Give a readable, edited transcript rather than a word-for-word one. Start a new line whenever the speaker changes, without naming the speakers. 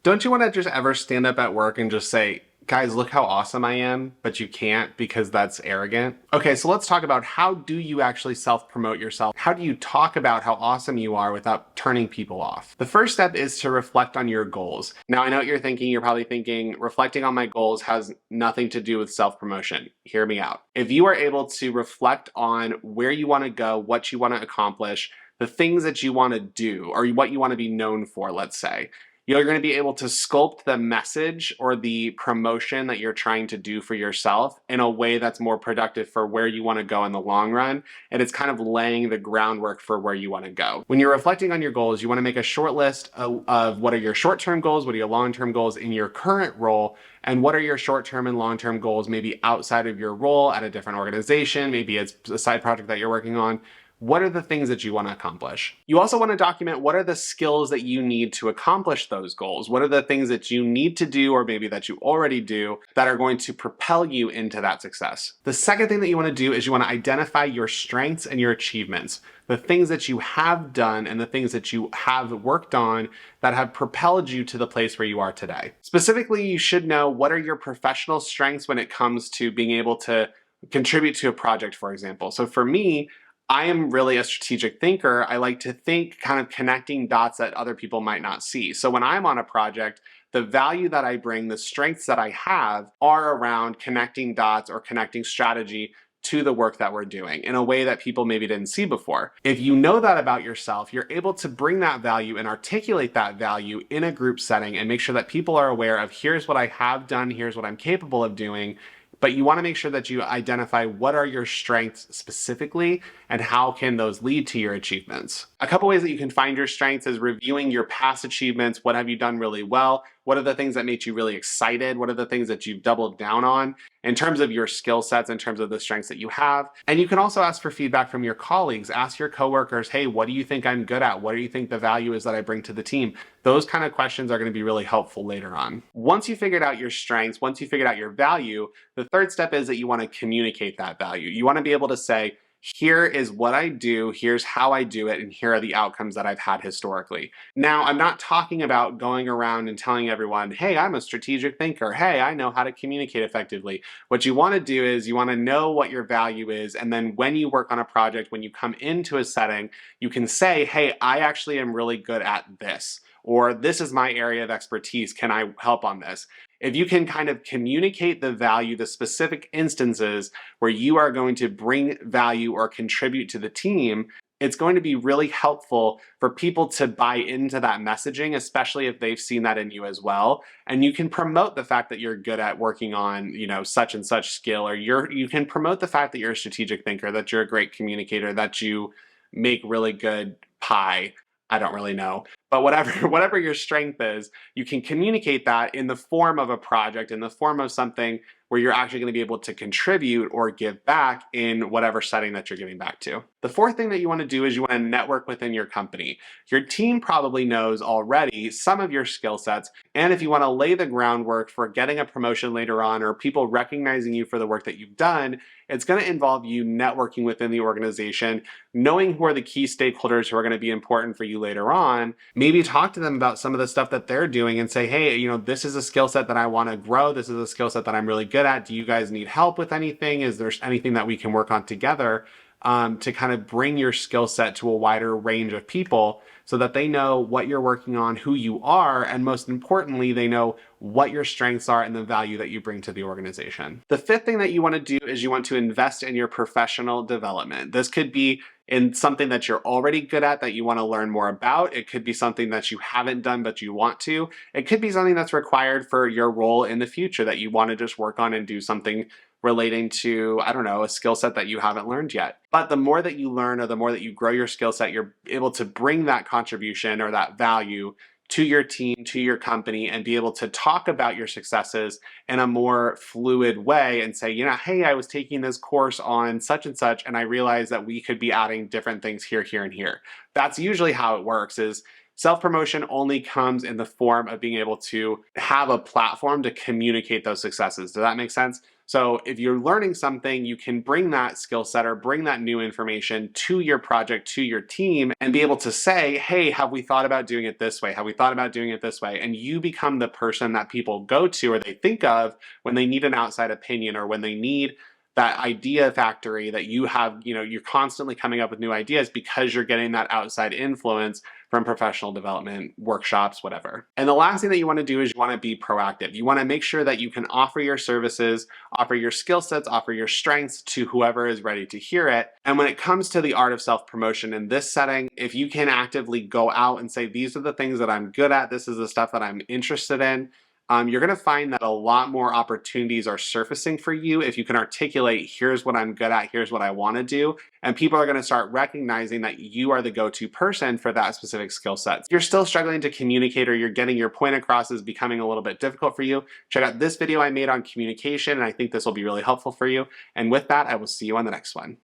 Don't you want to just ever stand up at work and just say, guys, look how awesome I am, but you can't because that's arrogant? Okay, so let's talk about how do you actually self-promote yourself? How do you talk about how awesome you are without turning people off? The first step is to reflect on your goals. Now, I know what you're thinking. You're probably thinking, reflecting on my goals has nothing to do with self-promotion. Hear me out. If you are able to reflect on where you want to go, what you want to accomplish, the things that you want to do, or what you want to be known for, let's say, you're going to be able to sculpt the message or the promotion that you're trying to do for yourself in a way that's more productive for where you want to go in the long run. And it's kind of laying the groundwork for where you want to go. When you're reflecting on your goals, you want to make a short list of what are your short-term goals, what are your long-term goals in your current role, and what are your short-term and long-term goals maybe outside of your role at a different organization, maybe it's a side project that you're working on. What are the things that you want to accomplish? You also want to document what are the skills that you need to accomplish those goals? What are the things that you need to do, or maybe that you already do, that are going to propel you into that success? The second thing that you want to do is you want to identify your strengths and your achievements, the things that you have done and the things that you have worked on that have propelled you to the place where you are today. Specifically, you should know what are your professional strengths when it comes to being able to contribute to a project, for example. So for me, I am really a strategic thinker. I like to think kind of connecting dots that other people might not see. So when I'm on a project, the value that I bring, the strengths that I have are around connecting dots or connecting strategy to the work that we're doing in a way that people maybe didn't see before. If you know that about yourself, you're able to bring that value and articulate that value in a group setting and make sure that people are aware of here's what I have done, here's what I'm capable of doing. But you want to make sure that you identify what are your strengths specifically and how can those lead to your achievements. A couple ways that you can find your strengths is reviewing your past achievements. What have you done really well? What are the things that made you really excited? What are the things that you've doubled down on in terms of your skill sets, in terms of the strengths that you have? And you can also ask for feedback from your colleagues. Ask your coworkers, hey, what do you think I'm good at? What do you think the value is that I bring to the team? Those kind of questions are going to be really helpful later on. Once you figured out your strengths, once you figured out your value, the third step is that you want to communicate that value. You want to be able to say, here is what I do, here's how I do it, and here are the outcomes that I've had historically. Now, I'm not talking about going around and telling everyone, hey, I'm a strategic thinker. Hey, I know how to communicate effectively. What you want to do is you want to know what your value is, and then when you work on a project, when you come into a setting, you can say, hey, I actually am really good at this, or this is my area of expertise. Can I help on this? If you can kind of communicate the value, the specific instances where you are going to bring value or contribute to the team, it's going to be really helpful for people to buy into that messaging, especially if they've seen that in you as well. And you can promote the fact that you're good at working on, such and such skill, or you can promote the fact that you're a strategic thinker, that you're a great communicator, that you make really good pie. I don't really know. But whatever your strength is, you can communicate that in the form of a project, in the form of something where you're actually going to be able to contribute or give back in whatever setting that you're giving back to. The fourth thing that you want to do is you want to network within your company. Your team probably knows already some of your skill sets, and if you want to lay the groundwork for getting a promotion later on or people recognizing you for the work that you've done, it's going to involve you networking within the organization, knowing who are the key stakeholders who are going to be important for you later on. Maybe talk to them about some of the stuff that they're doing and say, hey, this is a skill set that I want to grow. This is a skill set that I'm really good at. Do you guys need help with anything? Is there anything that we can work on together to kind of bring your skill set to a wider range of people so that they know what you're working on, who you are, and most importantly, they know what your strengths are and the value that you bring to the organization. The fifth thing that you want to do is you want to invest in your professional development. This could be in something that you're already good at that you want to learn more about. It could be something that you haven't done but you want to. It could be something that's required for your role in the future that you want to just work on and do something relating to, I don't know, a skill set that you haven't learned yet. But the more that you learn or the more that you grow your skill set, you're able to bring that contribution or that value to your team, to your company, and be able to talk about your successes in a more fluid way and say, hey, I was taking this course on such and such, and I realized that we could be adding different things here, here, and here. That's usually how it works, is self-promotion only comes in the form of being able to have a platform to communicate those successes. Does that make sense? So if you're learning something, you can bring that skill set or bring that new information to your project, to your team, and be able to say, hey, have we thought about doing it this way? Have we thought about doing it this way? And you become the person that people go to or they think of when they need an outside opinion or when they need that idea factory that you have, you're constantly coming up with new ideas because you're getting that outside influence from professional development, workshops, whatever. And the last thing that you want to do is you want to be proactive. You want to make sure that you can offer your services, offer your skill sets, offer your strengths to whoever is ready to hear it. And when it comes to the art of self-promotion in this setting, if you can actively go out and say, these are the things that I'm good at, this is the stuff that I'm interested in, you're going to find that a lot more opportunities are surfacing for you if you can articulate, here's what I'm good at, here's what I want to do. And people are going to start recognizing that you are the go-to person for that specific skill set. If you're still struggling to communicate or you're getting your point across is becoming a little bit difficult for you, check out this video I made on communication, and I think this will be really helpful for you. And with that, I will see you on the next one.